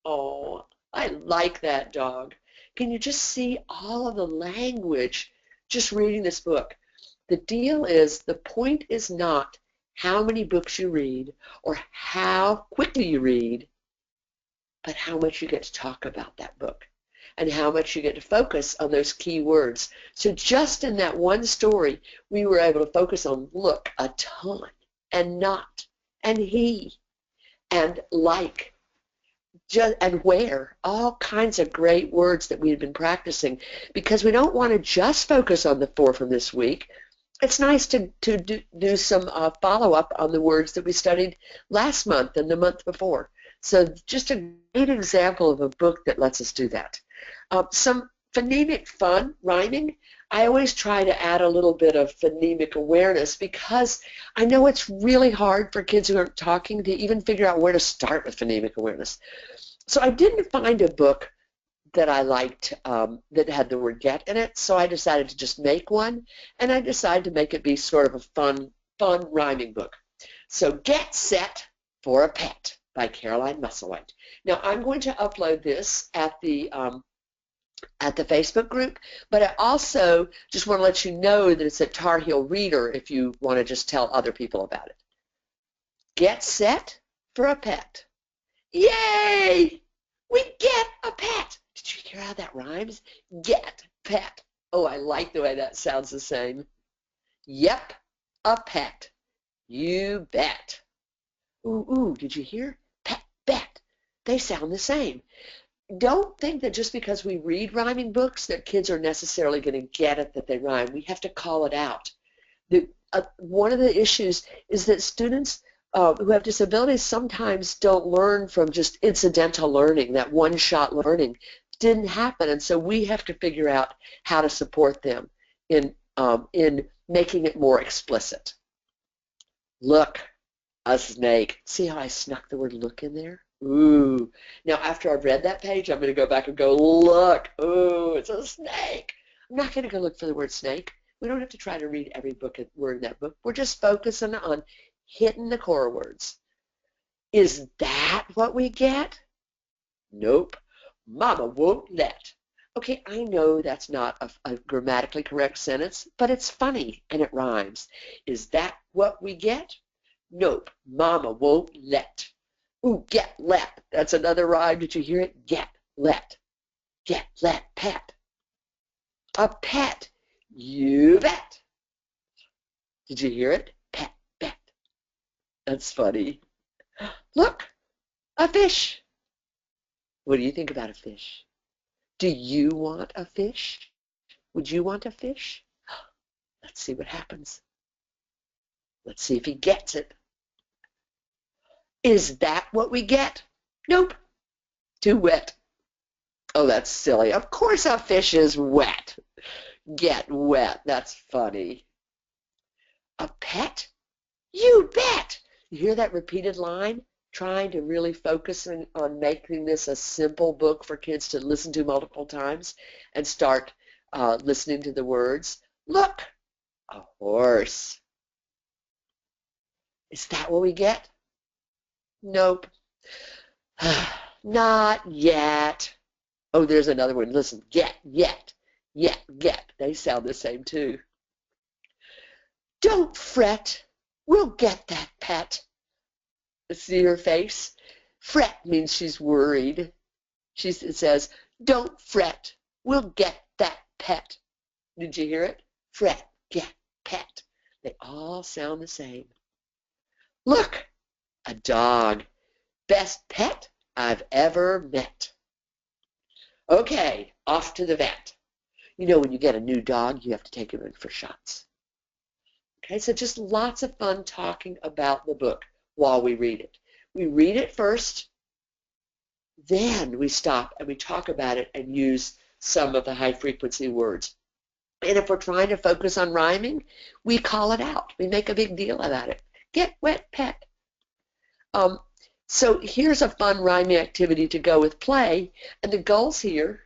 Oh, I like that dog. Can you just see all of the language just reading this book? The deal is, the point is not how many books you read or how quickly you read, but how much you get to talk about that book and how much you get to focus on those key words. So just in that one story, we were able to focus on look a ton, and not, and he, and like, just, and where, all kinds of great words that we had been practicing, because we don't want to just focus on the 4 from this week. It's nice to do some follow-up on the words that we studied last month and the month before. So just a great example of a book that lets us do that. Some phonemic fun, rhyming. I always try to add a little bit of phonemic awareness, because I know it's really hard for kids who aren't talking to even figure out where to start with phonemic awareness. So I didn't find a book that I liked that had the word get in it, so I decided to just make one, and I decided to make it be sort of a fun rhyming book. So Get Set for a Pet by Caroline Musselwhite. Now I'm going to upload this at the Facebook group, but I also just want to let you know that it's at Tar Heel Reader if you want to just tell other people about it. Get set for a pet. Yay! We get a pet. Did you hear how that rhymes? Get pet. Oh, I like the way that sounds the same. Yep, a pet. You bet. Ooh, did you hear? Pet, bet. They sound the same. Don't think that just because we read rhyming books that kids are necessarily going to get it that they rhyme. We have to call it out. One of the issues is that students who have disabilities sometimes don't learn from just incidental learning. That one-shot learning didn't happen, and so we have to figure out how to support them in making it more explicit. Look, a snake. See how I snuck the word look in there? Ooh. Now, after I've read that page, I'm going to go back and go, look. Ooh, it's a snake. I'm not going to go look for the word snake. We don't have to try to read every word in that book. We're just focusing on hitting the core words. Is that what we get? Nope. Mama won't let. Okay, I know that's not a grammatically correct sentence, but it's funny and it rhymes. Is that what we get? Nope. Mama won't let. Ooh, get, let. That's another rhyme. Did you hear it? Get, let. Get, let, pet. A pet. You bet. Did you hear it? Pet, bet. That's funny. Look, a fish. What do you think about a fish? Do you want a fish? Would you want a fish? Let's see what happens. Let's see if he gets it. Is that what we get? Nope. Too wet. Oh, that's silly. Of course a fish is wet. Get wet. That's funny. A pet? You bet. You hear that repeated line? Trying to really focus on making this a simple book for kids to listen to multiple times and start listening to the words. Look, a horse. Is that what we get? Nope. Not yet. Oh, there's another one. Listen, get, yet, get. They sound the same too. Don't fret. We'll get that pet. See her face? Fret means she's worried. It says, don't fret. We'll get that pet. Did you hear it? Fret, get, pet. They all sound the same. Look, a dog. Best pet I've ever met. Okay, off to the vet. You know, when you get a new dog, you have to take him in for shots. Okay, so just lots of fun talking about the book while we read it. We read it first, then we stop and we talk about it and use some of the high-frequency words. And if we're trying to focus on rhyming, we call it out. We make a big deal about it. Get wet, pet. So here's a fun rhyming activity to go with play. And the goals here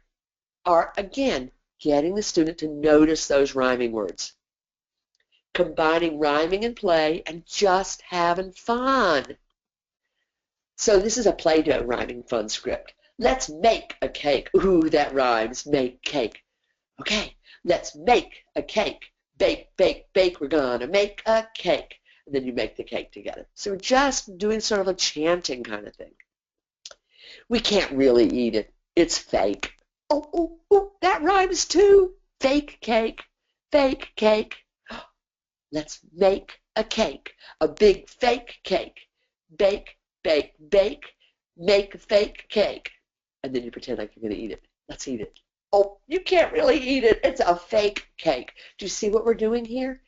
are, again, getting the student to notice those rhyming words, combining rhyming and play, and just having fun. So this is a Play-Doh rhyming fun script. Let's make a cake. Ooh, that rhymes, make cake. Okay, let's make a cake. Bake, bake, bake, we're gonna make a cake. And then you make the cake together. So we're just doing sort of a chanting kind of thing. We can't really eat it. It's fake. Oh, oh, oh, that rhymes too. Fake cake, fake cake. Let's make a cake, a big fake cake. Bake, bake, bake, make a fake cake. And then you pretend like you're going to eat it. Let's eat it. Oh, you can't really eat it. It's a fake cake. Do you see what we're doing here?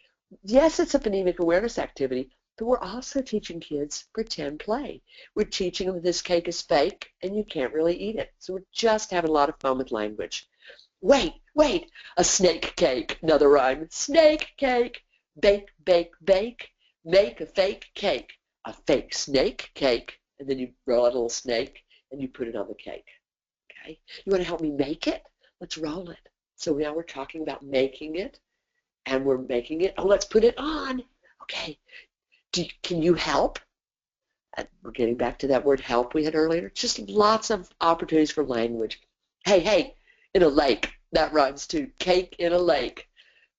Yes, it's a phonemic awareness activity, but we're also teaching kids pretend play. We're teaching them this cake is fake and you can't really eat it. So we're just having a lot of fun with language. Wait, wait, a snake cake, another rhyme. Snake cake, bake, bake, bake, make a fake cake, a fake snake cake, and then you roll out a little snake and you put it on the cake. Okay, you want to help me make it? Let's roll it. So now we're talking about making it, and we're making it. Oh, let's put it on. Okay, can you help? And we're getting back to that word help we had earlier. Just lots of opportunities for language. Hey, hey, in a lake. That rhymes too. Cake in a lake.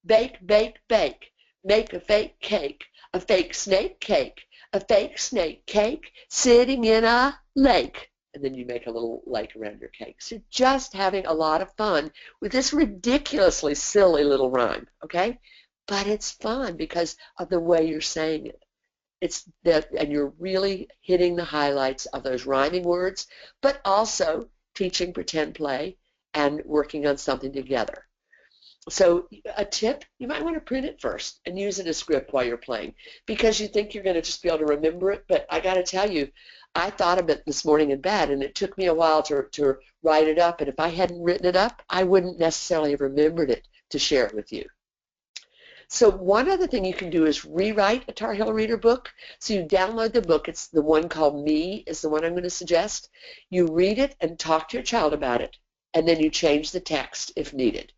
Bake, bake, bake. Make a fake cake. A fake snake cake. A fake snake cake sitting in a lake. And then you make a little lake around your cake. So just having a lot of fun with this ridiculously silly little rhyme, okay? But it's fun because of the way you're saying it. It's that, and you're really hitting the highlights of those rhyming words, but also teaching pretend play and working on something together. So a tip, you might want to print it first and use it as script while you're playing because you think you're going to just be able to remember it. But I got to tell you, I thought of it this morning in bed, and it took me a while to write it up. And if I hadn't written it up, I wouldn't necessarily have remembered it to share it with you. So one other thing you can do is rewrite a Tar Heel Reader book. So you download the book. It's the one called Me is the one I'm going to suggest. You read it and talk to your child about it, and then you change the text if needed.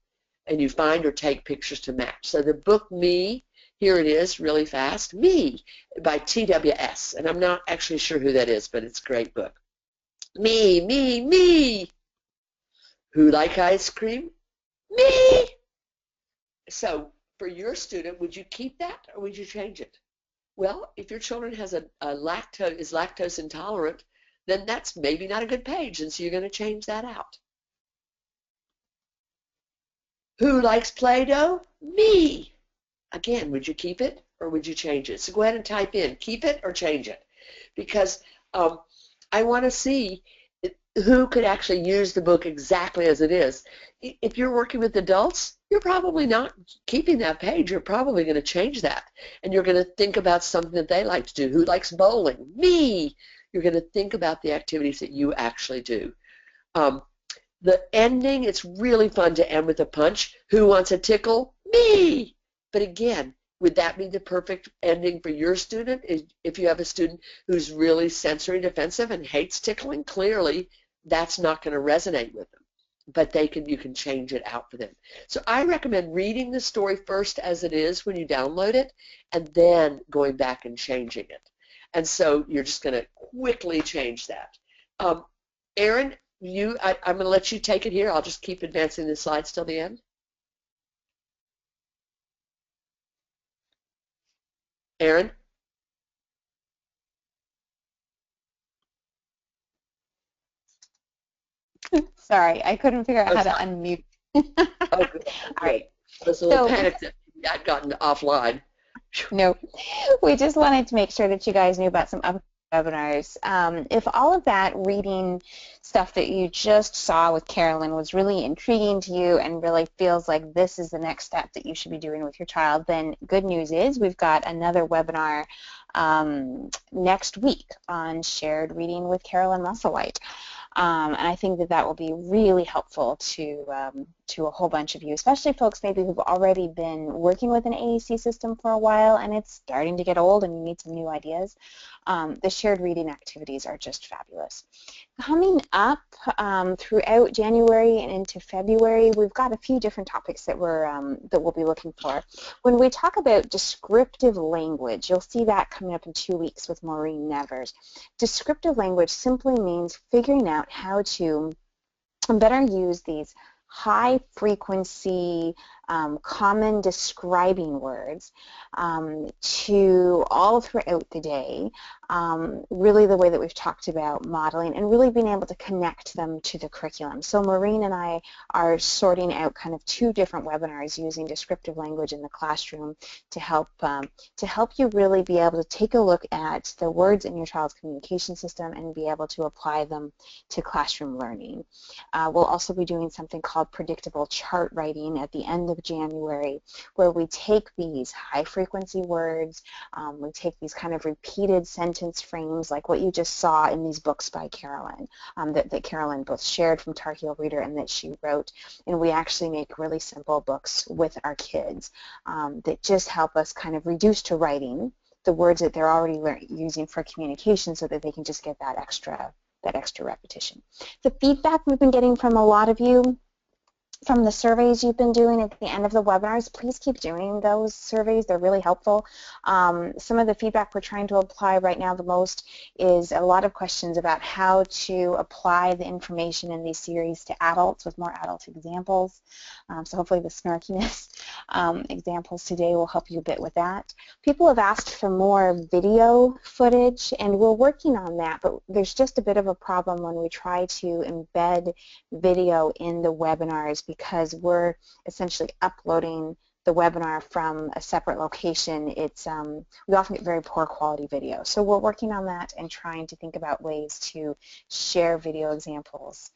And you find or take pictures to match. So the book Me, here it is really fast, Me by TWS. And I'm not actually sure who that is, but it's a great book. Me, me, me. Who like ice cream? Me. So for your student, would you keep that or would you change it? Well, if your children is lactose intolerant, then that's maybe not a good page, and so you're going to change that out. Who likes Play-Doh? Me. Again, would you keep it or would you change it? So go ahead and type in, keep it or change it, because I want to see who could actually use the book exactly as it is. If you're working with adults, you're probably not keeping that page. You're probably going to change that, and you're going to think about something that they like to do. Who likes bowling? Me. You're going to think about the activities that you actually do. The ending, it's really fun to end with a punch. Who wants a tickle? Me. But again, would that be the perfect ending for your student? If you have a student who's really sensory defensive and hates tickling, clearly that's not going to resonate with them. But you can change it out for them. So I recommend reading the story first as it is when you download it, and then going back and changing it. And so you're just going to quickly change that. Erin, I'm going to let you take it here. I'll just keep advancing the slides till the end. Erin? Sorry, I couldn't figure out how to unmute. Oh, good. All right. I was a little panicked that I'd gotten offline. No, we just wanted to make sure that you guys knew about some upcoming webinars. If all of that reading stuff that you just saw with Carolyn was really intriguing to you and really feels like this is the next step that you should be doing with your child, then good news is we've got another webinar next week on shared reading with Carolyn Musselwhite. And I think that that will be really helpful to a whole bunch of you, especially folks maybe who've already been working with an AAC system for a while and it's starting to get old and you need some new ideas. The shared reading activities are just fabulous. Coming up throughout January and into February, we've got a few different topics that we'll be looking for. When we talk about descriptive language, you'll see that coming up in 2 weeks with Maureen Nevers. Descriptive language simply means figuring out how to better use these high frequency common describing words to all throughout the day, really the way that we've talked about modeling and really being able to connect them to the curriculum. So Maureen and I are sorting out kind of two different webinars using descriptive language in the classroom to help you really be able to take a look at the words in your child's communication system and be able to apply them to classroom learning. We'll also be doing something called predictable chart writing at the end of January, where we take these high frequency words, we take these kind of repeated sentence frames like what you just saw in these books by Carolyn, that Carolyn both shared from Tar Heel Reader and that she wrote, and we actually make really simple books with our kids that just help us kind of reduce to writing the words that they're already using for communication so that they can just get that extra repetition. The feedback we've been getting from a lot of you from the surveys you've been doing at the end of the webinars, please keep doing those surveys. They're really helpful. Some of the feedback we're trying to apply right now the most is a lot of questions about how to apply the information in these series to adults with more adult examples. So hopefully the snarkiness examples today will help you a bit with that. People have asked for more video footage, and we're working on that, but there's just a bit of a problem when we try to embed video in the webinars because we're essentially uploading the webinar from a separate location. We often get very poor quality video. So we're working on that and trying to think about ways to share video examples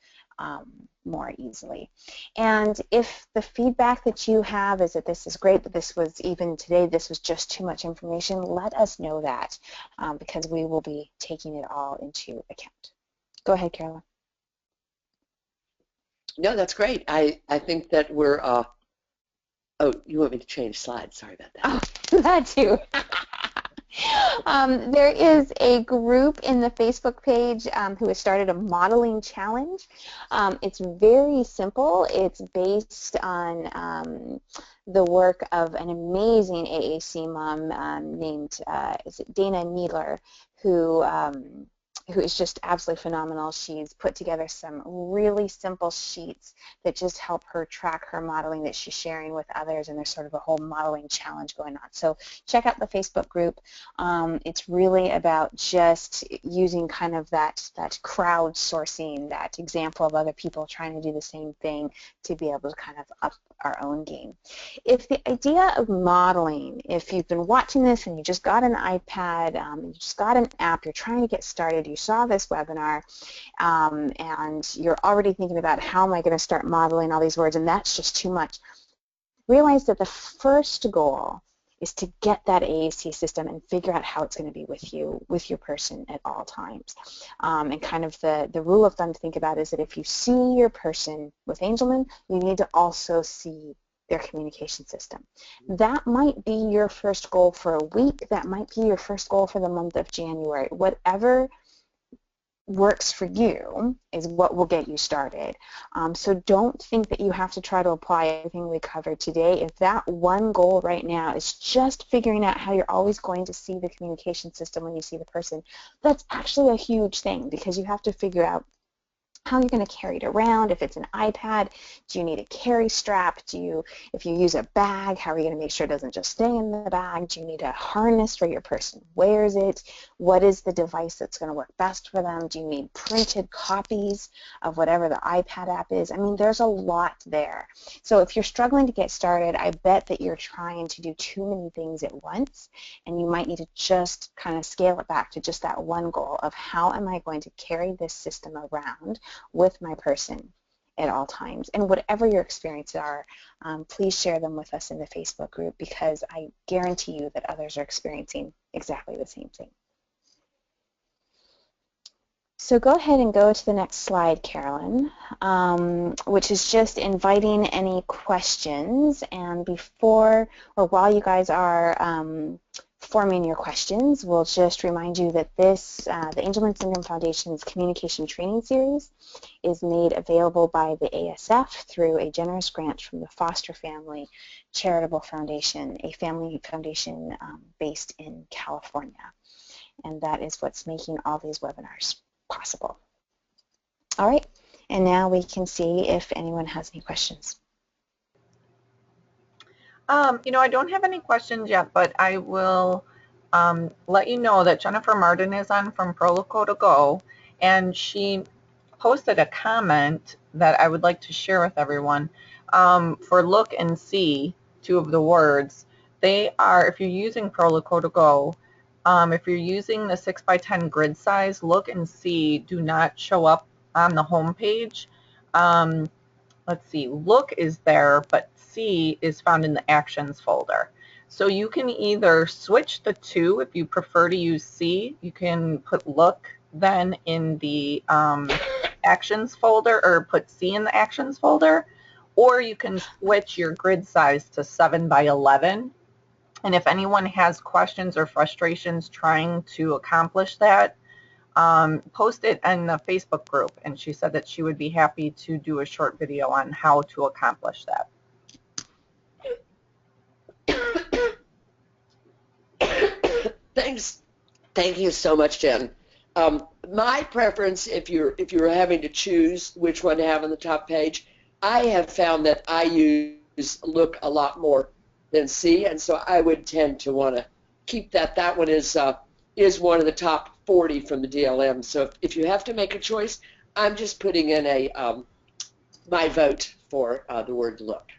more easily. And if the feedback that you have is that this is great, but this was, even today, this was just too much information, let us know that because we will be taking it all into account. Go ahead, Carolyn. No, that's great. I think that we're, oh, you want me to change slides? Sorry about that. Oh, that too. There is a group in the Facebook page who has started a modeling challenge. It's very simple. It's based on the work of an amazing AAC mom named is it Dana Needler, who is just absolutely phenomenal. She's put together some really simple sheets that just help her track her modeling that she's sharing with others, and there's sort of a whole modeling challenge going on. So check out the Facebook group. It's really about just using kind of that crowdsourcing, that example of other people trying to do the same thing to be able to kind of up our own game. If the idea of modeling, if you've been watching this and you just got an iPad, you just got an app, you're trying to get started, you saw this webinar, and you're already thinking about how am I going to start modeling all these words, and that's just too much. Realize that the first goal is to get that AAC system and figure out how it's going to be with you, with your person at all times. And kind of the rule of thumb to think about is that if you see your person with Angelman, you need to also see their communication system. That might be your first goal for a week. That might be your first goal for the month of January. Whatever works for you is what will get you started. So don't think that you have to try to apply everything we covered today. If that one goal right now is just figuring out how you're always going to see the communication system when you see the person, that's actually a huge thing because you have to figure out how you're going to carry it around. If it's an iPad, do you need a carry strap? If you use a bag, how are you going to make sure it doesn't just stay in the bag? Do you need a harness where your person wears it? What is the device that's going to work best for them? Do you need printed copies of whatever the iPad app is? I mean, there's a lot there. So if you're struggling to get started, I bet that you're trying to do too many things at once, and you might need to just kind of scale it back to just that one goal of how am I going to carry this system around with my person at all times. And whatever your experiences are, please share them with us in the Facebook group because I guarantee you that others are experiencing exactly the same thing. So go ahead and go to the next slide, Carolyn, which is just inviting any questions. And before or while you guys are forming your questions, we'll just remind you that this, the Angelman Syndrome Foundation's Communication Training Series is made available by the ASF through a generous grant from the Foster Family Charitable Foundation, a family foundation based in California. And that is what's making all these webinars possible. All right, and now we can see if anyone has any questions. I don't have any questions yet, but I will let you know that Jennifer Martin is on from Proloco to Go, and she posted a comment that I would like to share with everyone. For look and see, two of the words, they are, if you're using Proloco to Go, if you're using the 6x10 grid size, look and see do not show up on the home page. Let's see, look is there, but see is found in the actions folder. So you can either switch the two. If you prefer to use see, you can put look then in the actions folder, or put see in the actions folder, or you can switch your grid size to 7x11. And if anyone has questions or frustrations trying to accomplish that, post it in the Facebook group, and she said that she would be happy to do a short video on how to accomplish that. Thanks. Thank you so much, Jen. My preference, if you're having to choose which one to have on the top page, I have found that I use look a lot more than see, and so I would tend to want to keep that. That one is one of the top 40 from the DLM. So if you have to make a choice, I'm just putting in a my vote for the word look.